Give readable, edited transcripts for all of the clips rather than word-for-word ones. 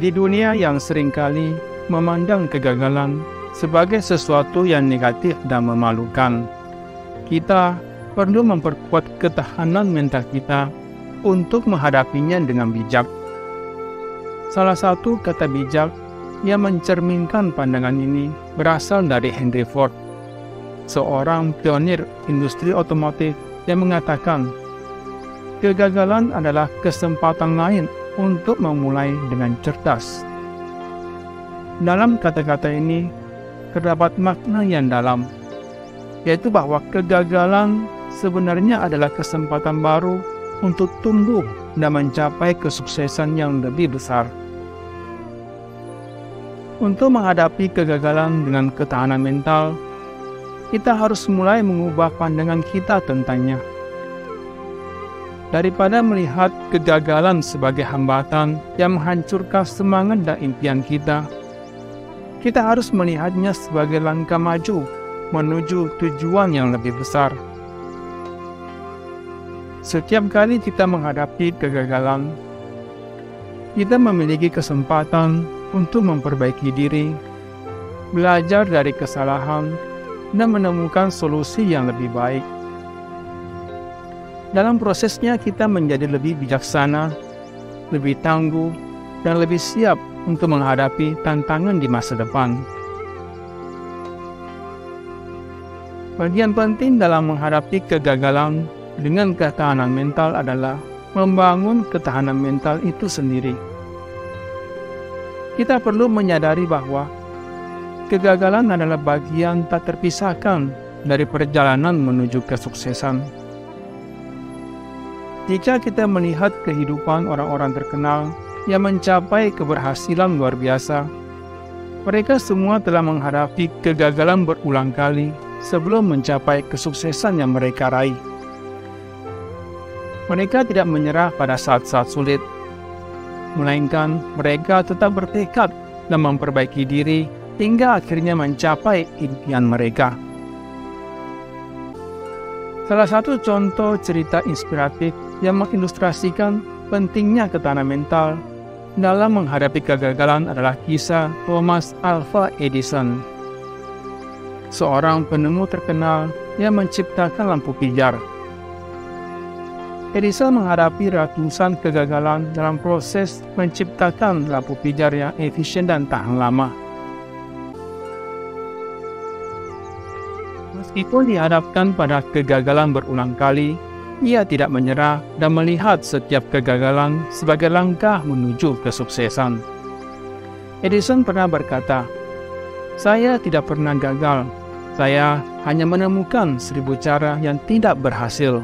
Di dunia yang seringkali memandang kegagalan sebagai sesuatu yang negatif dan memalukan, kita perlu memperkuat ketahanan mental kita untuk menghadapinya dengan bijak. Salah satu kata bijak yang mencerminkan pandangan ini berasal dari Henry Ford, seorang pionir industri otomotif yang mengatakan, kegagalan adalah kesempatan lain untuk memulai dengan cerdas. Dalam kata-kata ini terdapat makna yang dalam, yaitu bahwa kegagalan sebenarnya adalah kesempatan baru untuk tumbuh dan mencapai kesuksesan yang lebih besar. Untuk menghadapi kegagalan dengan ketahanan mental, kita harus mulai mengubah pandangan kita tentangnya. Daripada melihat kegagalan sebagai hambatan yang menghancurkan semangat dan impian kita, kita harus melihatnya sebagai langkah maju menuju tujuan yang lebih besar. Setiap kali kita menghadapi kegagalan, kita memiliki kesempatan untuk memperbaiki diri, belajar dari kesalahan, dan menemukan solusi yang lebih baik. Dalam prosesnya kita menjadi lebih bijaksana, lebih tangguh, dan lebih siap untuk menghadapi tantangan di masa depan. Bagian penting dalam menghadapi kegagalan dengan ketahanan mental adalah membangun ketahanan mental itu sendiri. Kita perlu menyadari bahwa kegagalan adalah bagian tak terpisahkan dari perjalanan menuju kesuksesan. Jika kita melihat kehidupan orang-orang terkenal yang mencapai keberhasilan luar biasa, mereka semua telah menghadapi kegagalan berulang kali sebelum mencapai kesuksesan yang mereka raih. Mereka tidak menyerah pada saat-saat sulit, melainkan mereka tetap bertekad dan memperbaiki diri hingga akhirnya mencapai impian mereka. Salah satu contoh cerita inspiratif yang mengilustrasikan pentingnya ketahanan mental dalam menghadapi kegagalan adalah kisah Thomas Alva Edison, seorang penemu terkenal yang menciptakan lampu pijar. Edison menghadapi ratusan kegagalan dalam proses menciptakan lampu pijar yang efisien dan tahan lama. Meskipun dihadapkan pada kegagalan berulang kali, ia tidak menyerah dan melihat setiap kegagalan sebagai langkah menuju kesuksesan. Edison pernah berkata, "Saya tidak pernah gagal. Saya hanya menemukan 1000 cara yang tidak berhasil."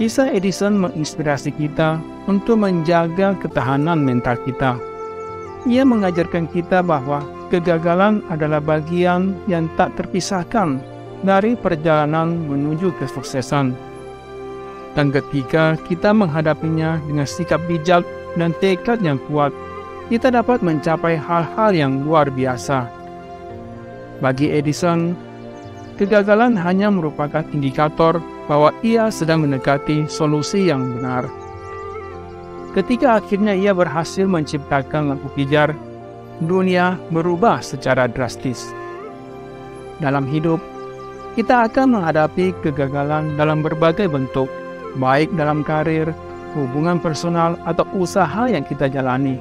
Kisah Edison menginspirasi kita untuk menjaga ketahanan mental kita. Ia mengajarkan kita bahwa kegagalan adalah bagian yang tak terpisahkan dari perjalanan menuju kesuksesan. Dan ketika kita menghadapinya dengan sikap bijak dan tekad yang kuat, kita dapat mencapai hal-hal yang luar biasa. Bagi Edison, kegagalan hanya merupakan indikator bahwa ia sedang mendekati solusi yang benar. Ketika akhirnya ia berhasil menciptakan lampu pijar, dunia berubah secara drastis. Dalam hidup, kita akan menghadapi kegagalan dalam berbagai bentuk, baik dalam karir, hubungan personal, atau usaha yang kita jalani.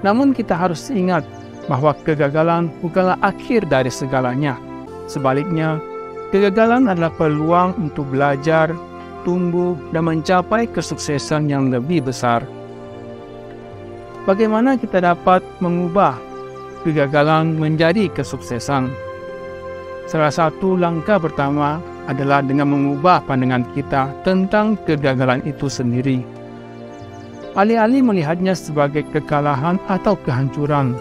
Namun kita harus ingat bahwa kegagalan bukanlah akhir dari segalanya. Sebaliknya, kegagalan adalah peluang untuk belajar, tumbuh, dan mencapai kesuksesan yang lebih besar. Bagaimana kita dapat mengubah kegagalan menjadi kesuksesan? Salah satu langkah pertama adalah dengan mengubah pandangan kita tentang kegagalan itu sendiri. Alih-alih melihatnya sebagai kekalahan atau kehancuran,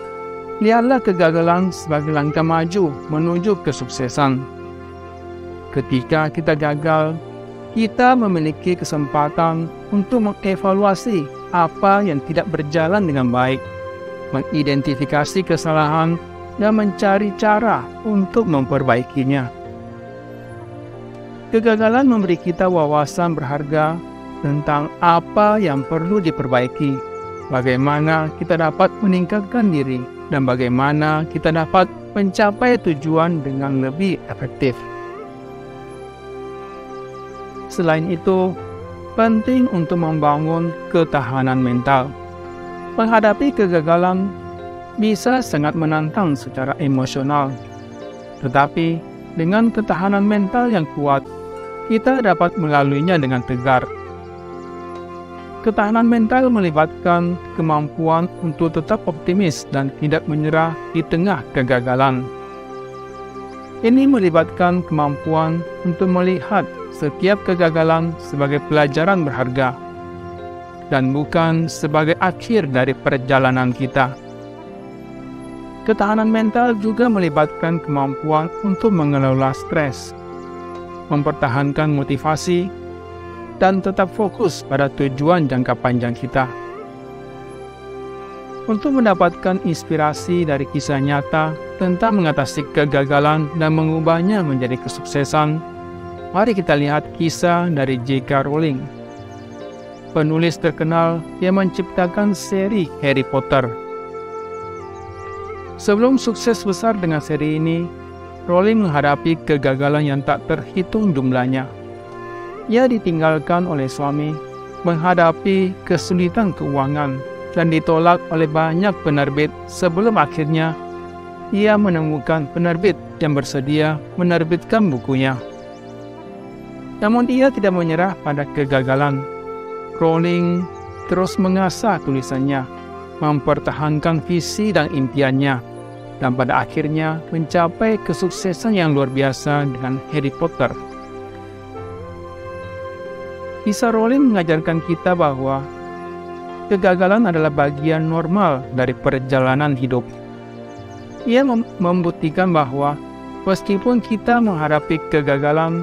lihatlah kegagalan sebagai langkah maju menuju kesuksesan. Ketika kita gagal, kita memiliki kesempatan untuk mengevaluasi apa yang tidak berjalan dengan baik, mengidentifikasi kesalahan, dan mencari cara untuk memperbaikinya. Kegagalan memberi kita wawasan berharga tentang apa yang perlu diperbaiki, bagaimana kita dapat meningkatkan diri dan bagaimana kita dapat mencapai tujuan dengan lebih efektif. Selain itu, penting untuk membangun ketahanan mental. Menghadapi kegagalan bisa sangat menantang secara emosional, tetapi dengan ketahanan mental yang kuat, kita dapat melaluinya dengan tegar. Ketahanan mental melibatkan kemampuan untuk tetap optimis dan tidak menyerah di tengah kegagalan. Ini melibatkan kemampuan untuk melihat setiap kegagalan sebagai pelajaran berharga dan bukan sebagai akhir dari perjalanan kita. Ketahanan mental juga melibatkan kemampuan untuk mengelola stres, mempertahankan motivasi, dan tetap fokus pada tujuan jangka panjang kita. Untuk mendapatkan inspirasi dari kisah nyata tentang mengatasi kegagalan dan mengubahnya menjadi kesuksesan, mari kita lihat kisah dari J.K. Rowling, penulis terkenal yang menciptakan seri Harry Potter. Sebelum sukses besar dengan seri ini, Rowling menghadapi kegagalan yang tak terhitung jumlahnya. Ia ditinggalkan oleh suami, menghadapi kesulitan keuangan, dan ditolak oleh banyak penerbit sebelum akhirnya ia menemukan penerbit yang bersedia menerbitkan bukunya. Namun ia tidak menyerah pada kegagalan. Rowling terus mengasah tulisannya, mempertahankan visi dan impiannya, dan pada akhirnya mencapai kesuksesan yang luar biasa dengan Harry Potter. Kisah Rowling mengajarkan kita bahwa kegagalan adalah bagian normal dari perjalanan hidup. Ia membuktikan bahwa meskipun kita menghadapi kegagalan,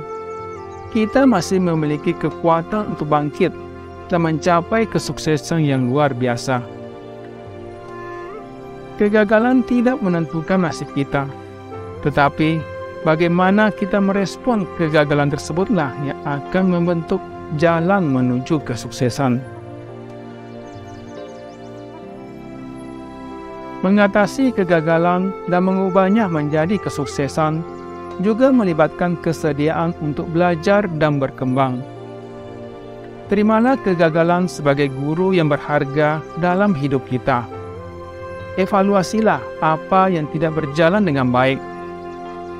kita masih memiliki kekuatan untuk bangkit dan mencapai kesuksesan yang luar biasa. Kegagalan tidak menentukan nasib kita, tetapi bagaimana kita merespon kegagalan tersebutlah yang akan membentuk jalan menuju kesuksesan. Mengatasi kegagalan dan mengubahnya menjadi kesuksesan juga melibatkan kesediaan untuk belajar dan berkembang. Terimalah kegagalan sebagai guru yang berharga dalam hidup kita. Evaluasilah apa yang tidak berjalan dengan baik.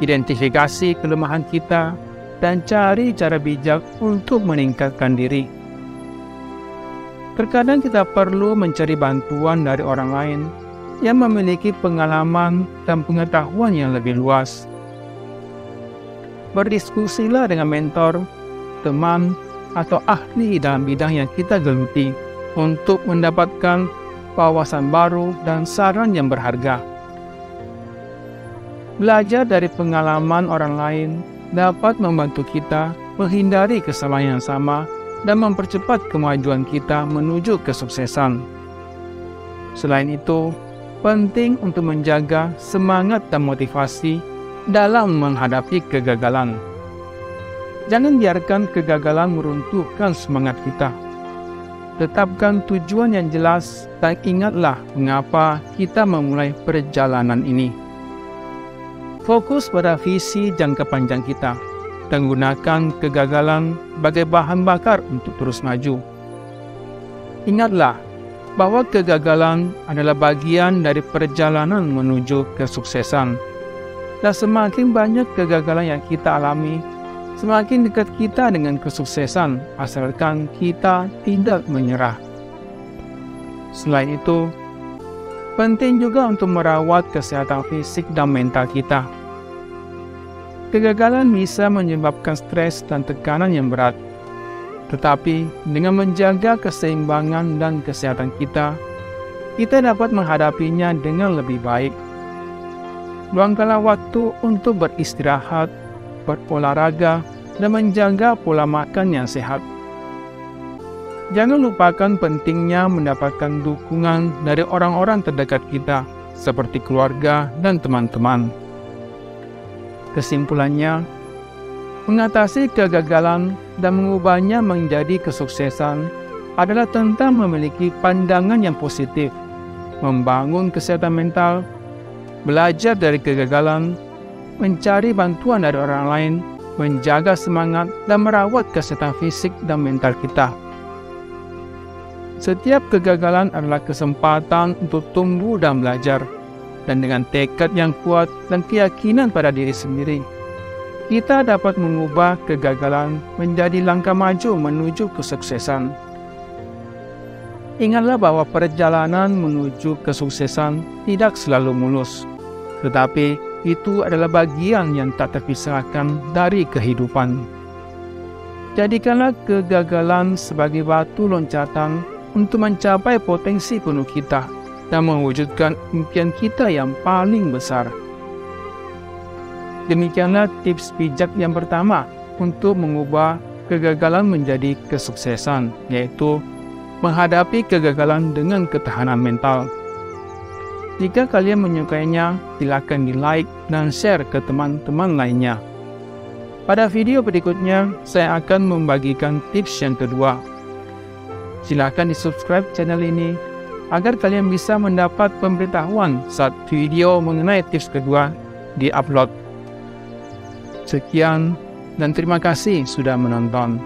Identifikasi kelemahan kita dan cari cara bijak untuk meningkatkan diri. Terkadang kita perlu mencari bantuan dari orang lain yang memiliki pengalaman dan pengetahuan yang lebih luas. Berdiskusilah dengan mentor, teman, atau ahli dalam bidang yang kita geluti untuk mendapatkan wawasan baru dan saran yang berharga. Belajar dari pengalaman orang lain dapat membantu kita menghindari kesalahan yang sama dan mempercepat kemajuan kita menuju kesuksesan. Selain itu, penting untuk menjaga semangat dan motivasi dalam menghadapi kegagalan. Jangan biarkan kegagalan meruntuhkan semangat kita. Tetapkan tujuan yang jelas dan ingatlah mengapa kita memulai perjalanan ini. Fokus pada visi jangka panjang kita dan gunakan kegagalan sebagai bahan bakar untuk terus maju. Ingatlah bahwa kegagalan adalah bagian dari perjalanan menuju kesuksesan. Dan semakin banyak kegagalan yang kita alami, semakin dekat kita dengan kesuksesan, asalkan kita tidak menyerah. Selain itu, penting juga untuk merawat kesehatan fisik dan mental kita. Kegagalan bisa menyebabkan stres dan tekanan yang berat. Tetapi dengan menjaga keseimbangan dan kesehatan kita dapat menghadapinya dengan lebih baik. Luangkanlah waktu untuk beristirahat, berolahraga, dan menjaga pola makan yang sehat. Jangan lupakan pentingnya mendapatkan dukungan dari orang-orang terdekat kita, seperti keluarga dan teman-teman. Kesimpulannya, mengatasi kegagalan dan mengubahnya menjadi kesuksesan adalah tentang memiliki pandangan yang positif, membangun kesehatan mental, belajar dari kegagalan, mencari bantuan dari orang lain, menjaga semangat, dan merawat kesehatan fisik dan mental kita. Setiap kegagalan adalah kesempatan untuk tumbuh dan belajar, dan dengan tekad yang kuat dan keyakinan pada diri sendiri, kita dapat mengubah kegagalan menjadi langkah maju menuju kesuksesan. Ingatlah bahwa perjalanan menuju kesuksesan tidak selalu mulus, tetapi itu adalah bagian yang tak terpisahkan dari kehidupan. Jadikanlah kegagalan sebagai batu loncatan untuk mencapai potensi penuh kita dan mewujudkan impian kita yang paling besar. Demikianlah tips bijak yang pertama untuk mengubah kegagalan menjadi kesuksesan, yaitu menghadapi kegagalan dengan ketahanan mental. Jika kalian menyukainya, silakan di-like dan share ke teman-teman lainnya. Pada video berikutnya, saya akan membagikan tips yang kedua. Silakan di-subscribe channel ini agar kalian bisa mendapat pemberitahuan saat video mengenai tips kedua di-upload. Sekian dan terima kasih sudah menonton.